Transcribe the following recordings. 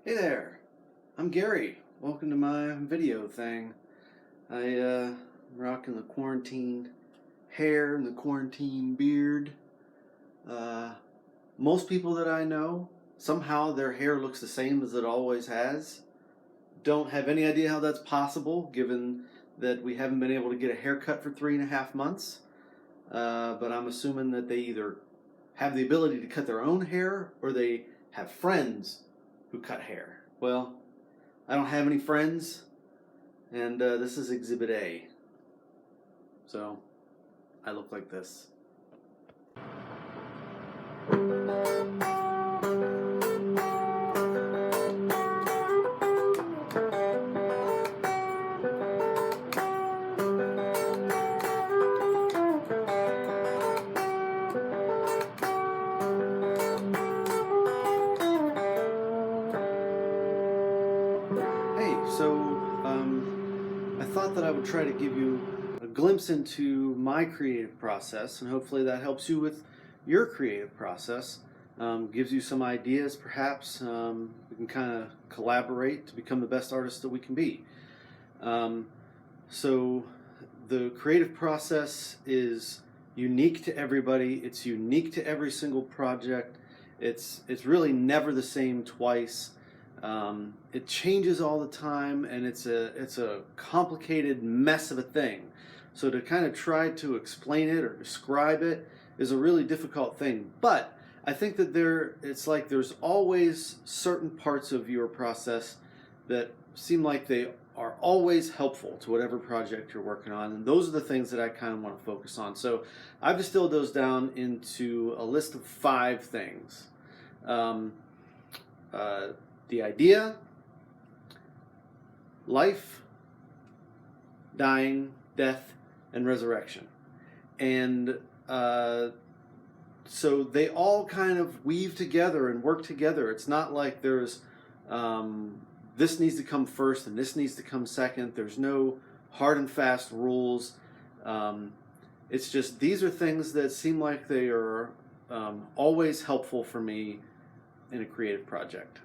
Hey there, I'm Gary. Welcome to my video thing. I'm rocking the quarantine hair and the quarantine beard. Uh, Most people that I know, somehow their hair looks the same as it always has. Don't have any idea how that's possible, given that we haven't been able to get a haircut for 3.5 months. But I'm assuming that they either have the ability to cut their own hair or they have friends who cut hair. Well, I don't have any friends, and this is Exhibit A. So, I look like this. Hey, I thought that I would try to give you a glimpse into my creative process, and hopefully that helps you with your creative process. Gives you some ideas, perhaps. We can kind of collaborate to become the best artists that we can be. Um, so, the creative process is unique to everybody. It's unique to every single project. It's really never the same twice. It changes all the time, and it's a complicated mess of a thing. So to kind of try to explain it or describe it is a really difficult thing. But I think that it's like there's always certain parts of your process that seem like they are always helpful to whatever project you're working on, and those are the things that I kind of want to focus on. So I've distilled those down into a list of 5 things. Um, the idea, life, dying, death, and resurrection. And so they all kind of weave together and work together. It's not like there's this needs to come first and this needs to come second. There's no hard and fast rules. It's just these are things that seem like they are always helpful for me in a creative project.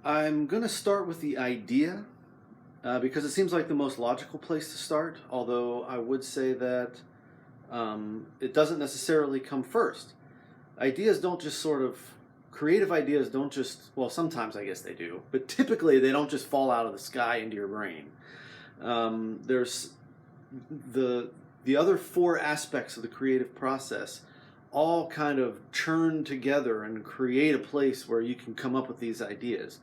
I'm going to start with the idea because it seems like the most logical place to start, although I would say that it doesn't necessarily come first. Ideas don't just creative ideas don't just, well, sometimes I guess they do, but typically they don't just fall out of the sky into your brain. There's the other 4 aspects of the creative process all kind of churn together and create a place where you can come up with these ideas.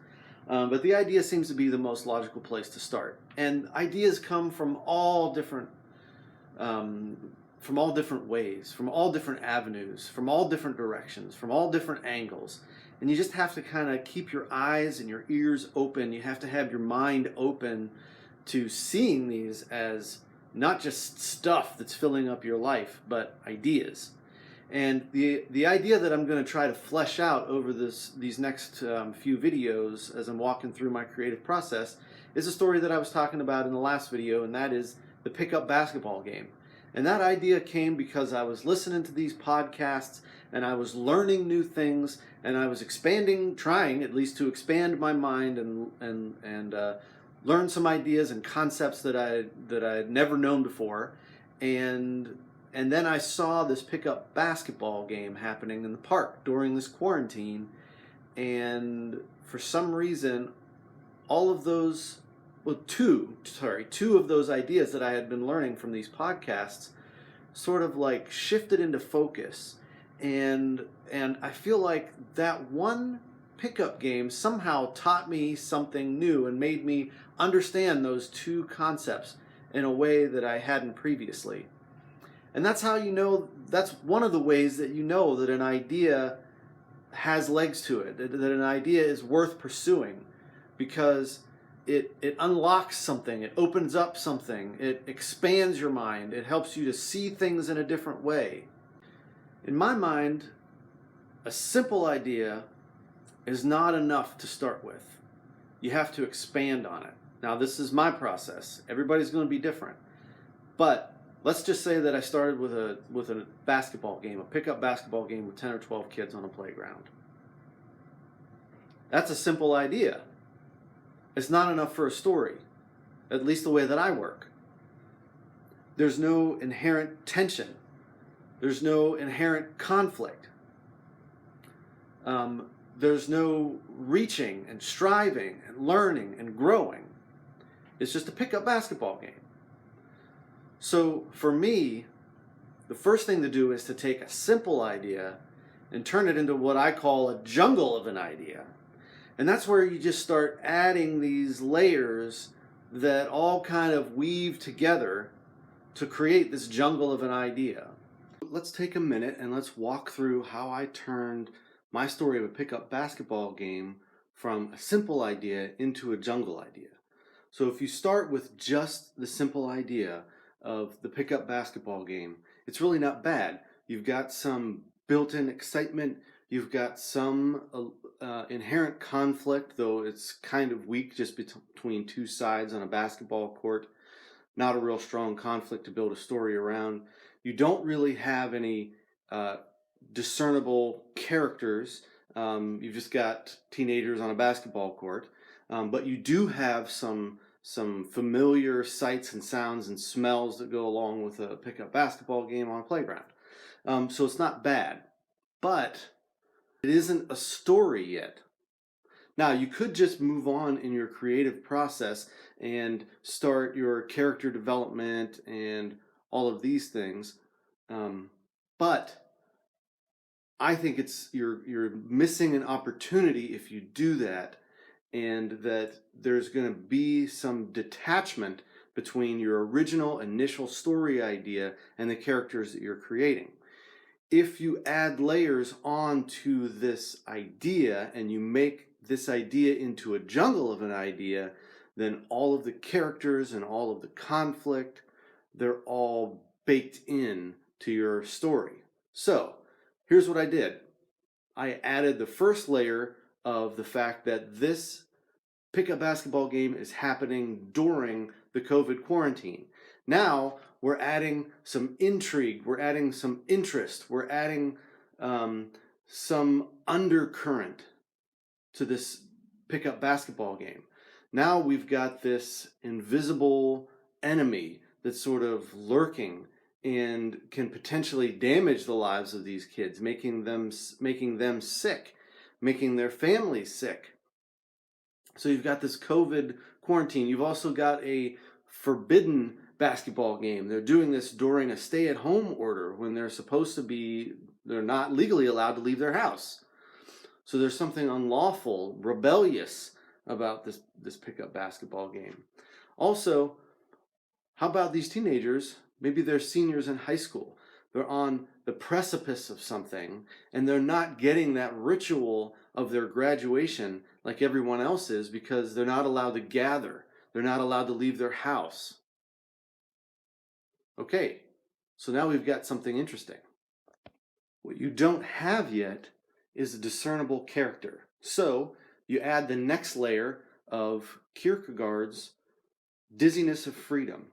But the idea seems to be the most logical place to start. And ideas come from all different ways, from all different avenues, from all different directions, from all different angles. And you just have to kind of keep your eyes and your ears open. You have to have your mind open to seeing these as not just stuff that's filling up your life, but ideas. And the idea that I'm going to try to flesh out over these next few videos as I'm walking through my creative process is a story that I was talking about in the last video, and that is the pickup basketball game. And that idea came because I was listening to these podcasts and I was learning new things, and I was trying at least to expand my mind and learn some ideas and concepts that I'd never known before. And then I saw this pickup basketball game happening in the park during this quarantine, and for some reason, all of those, well, two of those ideas that I had been learning from these podcasts sort of like shifted into focus, and I feel like that one pickup game somehow taught me something new and made me understand those 2 concepts in a way that I hadn't previously. And that's how that's one of the ways that you know that an idea has legs to it, that an idea is worth pursuing, because it unlocks something, it opens up something, it expands your mind, it helps you to see things in a different way. In my mind, a simple idea is not enough to start with. You have to expand on it. Now, this is my process. Everybody's going to be different. But let's just say that I started with a basketball game, a pickup basketball game with 10 or 12 kids on a playground. That's a simple idea. It's not enough for a story, at least the way that I work. There's no inherent tension. There's no inherent conflict. There's no reaching and striving and learning and growing. It's just a pickup basketball game. So for me, the first thing to do is to take a simple idea and turn it into what I call a jungle of an idea. And that's where you just start adding these layers that all kind of weave together to create this jungle of an idea. Let's take a minute and let's walk through how I turned my story of a pickup basketball game from a simple idea into a jungle idea. So if you start with just the simple idea of the pickup basketball game, it's really not bad. You've got some built-in excitement, you've got some inherent conflict, though it's kind of weak just between two sides on a basketball court. Not a real strong conflict to build a story around. You don't really have any discernible characters. You've just got teenagers on a basketball court, but you do have some familiar sights and sounds and smells that go along with a pickup basketball game on a playground. So it's not bad, but it isn't a story yet. Now, you could just move on in your creative process and start your character development and all of these things, but I think you're missing an opportunity if you do that, and that there's going to be some detachment between your original initial story idea and the characters that you're creating. If you add layers onto this idea and you make this idea into a jungle of an idea, then all of the characters and all of the conflict, they're all baked in to your story. So here's what I did. I added the first layer of the fact that this pickup basketball game is happening during the COVID quarantine. Now we're adding some intrigue, we're adding some interest, we're adding some undercurrent to this pickup basketball game. Now we've got this invisible enemy that's sort of lurking and can potentially damage the lives of these kids, making them sick, making their families sick. So you've got this COVID quarantine. You've also got a forbidden basketball game. They're doing this during a stay-at-home order when they're not legally allowed to leave their house. So there's something unlawful, rebellious about this pickup basketball game. Also, how about these teenagers? Maybe they're seniors in high school. They're on the precipice of something, and they're not getting that ritual of their graduation like everyone else is because they're not allowed to gather. They're not allowed to leave their house. Okay, so now we've got something interesting. What you don't have yet is a discernible character. So you add the next layer of Kierkegaard's dizziness of freedom.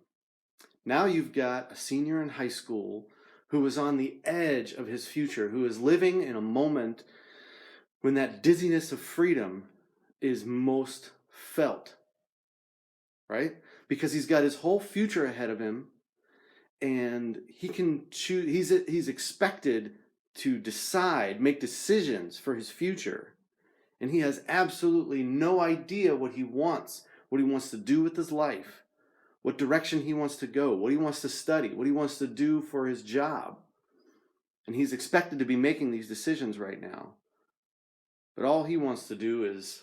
Now you've got a senior in high school who is on the edge of his future, who is living in a moment when that dizziness of freedom is most felt, right? Because he's got his whole future ahead of him, and he can choose. He's expected to make decisions for his future, and he has absolutely no idea what he wants to do with his life, what direction he wants to go, what he wants to study, what he wants to do for his job. And he's expected to be making these decisions right now. But all he wants to do is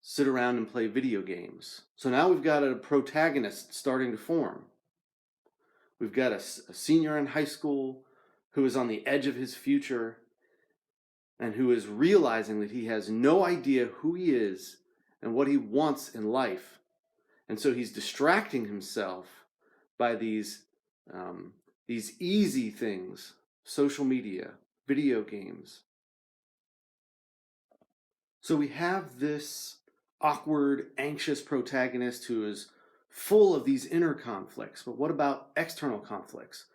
sit around and play video games. So now we've got a protagonist starting to form. We've got a senior in high school who is on the edge of his future and who is realizing that he has no idea who he is and what he wants in life. And so he's distracting himself by these easy things, social media, video games. So we have this awkward, anxious protagonist who is full of these inner conflicts. But what about external conflicts?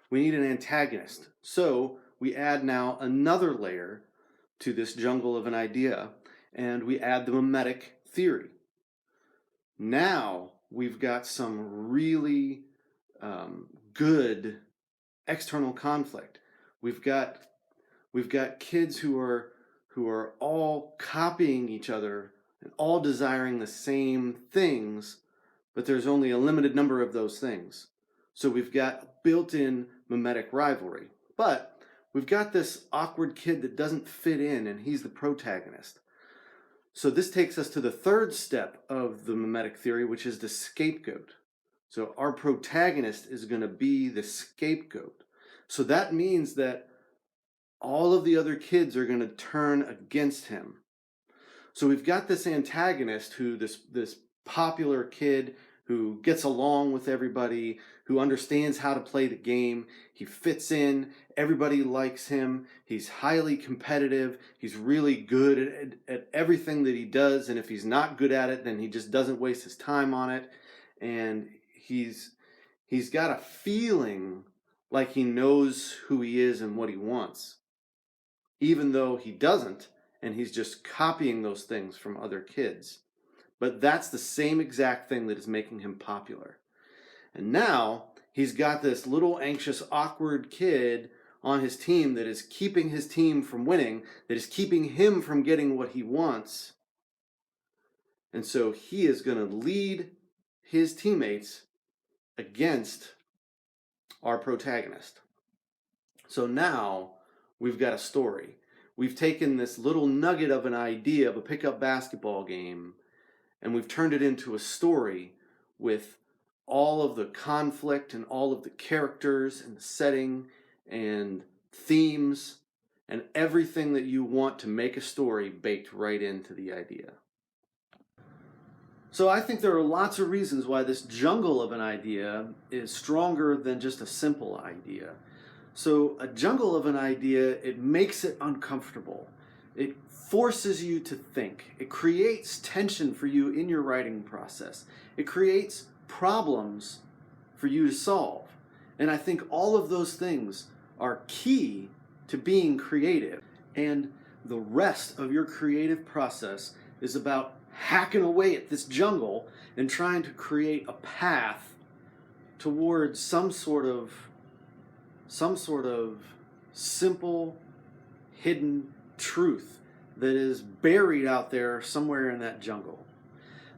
We need an antagonist. So we add now another layer to this jungle of an idea, and we add the mimetic theory. Now we've got some really good external conflict. We've got kids who are all copying each other and all desiring the same things, but there's only a limited number of those things. So we've got built-in mimetic rivalry. But we've got this awkward kid that doesn't fit in, and he's the protagonist. So this takes us to the third step of the mimetic theory, which is the scapegoat. So our protagonist is going to be the scapegoat. So that means that all of the other kids are going to turn against him. So we've got this antagonist who, this popular kid who gets along with everybody, who understands how to play the game. He fits in, everybody likes him, he's highly competitive, he's really good at everything that he does, and if he's not good at it, then he just doesn't waste his time on it. And he's got a feeling like he knows who he is and what he wants, even though he doesn't, and he's just copying those things from other kids. But that's the same exact thing that is making him popular. And now he's got this little anxious, awkward kid on his team that is keeping his team from winning, that is keeping him from getting what he wants. And so he is going to lead his teammates against our protagonist. So now we've got a story. We've taken this little nugget of an idea of a pickup basketball game, and we've turned it into a story with all of the conflict and all of the characters and the setting and themes and everything that you want to make a story baked right into the idea. So I think there are lots of reasons why this jungle of an idea is stronger than just a simple idea. So a jungle of an idea, it makes it uncomfortable. It forces you to think. It creates tension for you in your writing process. It creates problems for you to solve. And I think all of those things are key to being creative. And the rest of your creative process is about hacking away at this jungle and trying to create a path towards some sort of simple, hidden truth that is buried out there somewhere in that jungle.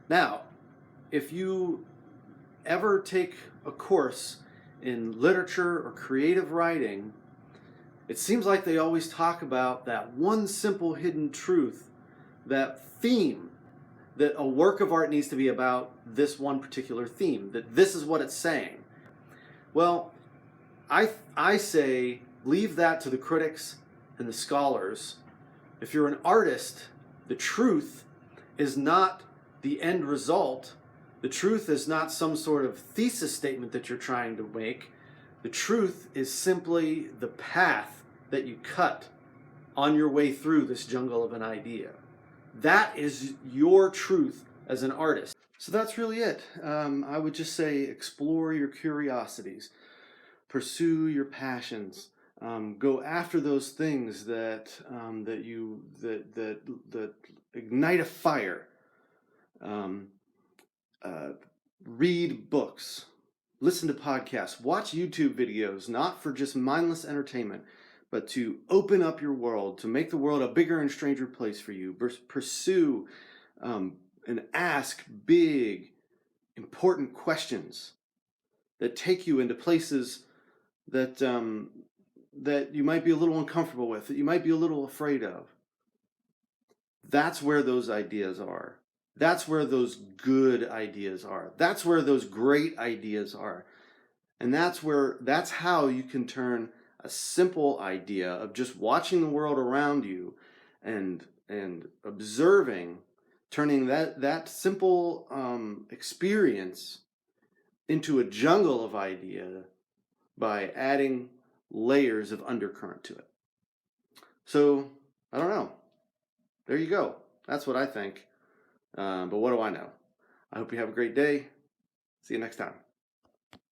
Now, if you ever take a course in literature or creative writing, it seems like they always talk about that one simple hidden truth, that theme, that a work of art needs to be about this one particular theme, that this is what it's saying. Well, I say leave that to the critics and the scholars. If you're an artist, the truth is not the end result. The truth is not some sort of thesis statement that you're trying to make. The truth is simply the path that you cut on your way through this jungle of an idea. That is your truth as an artist. So that's really it. I would just say explore your curiosities. Pursue your passions. Go after those things that ignite a fire. Read books. Listen to podcasts. Watch YouTube videos, not for just mindless entertainment, but to open up your world, to make the world a bigger and stranger place for you. Pursue and ask big, important questions that take you into places that that you might be a little uncomfortable with, that you might be a little afraid of. That's where those ideas are. That's where those good ideas are. That's where those great ideas are. And that's how you can turn a simple idea of just watching the world around you and observing, turning that simple experience into a jungle of idea by adding layers of undercurrent to it. So, I don't know. There you go. That's what I think. But what do I know? I hope you have a great day. See you next time.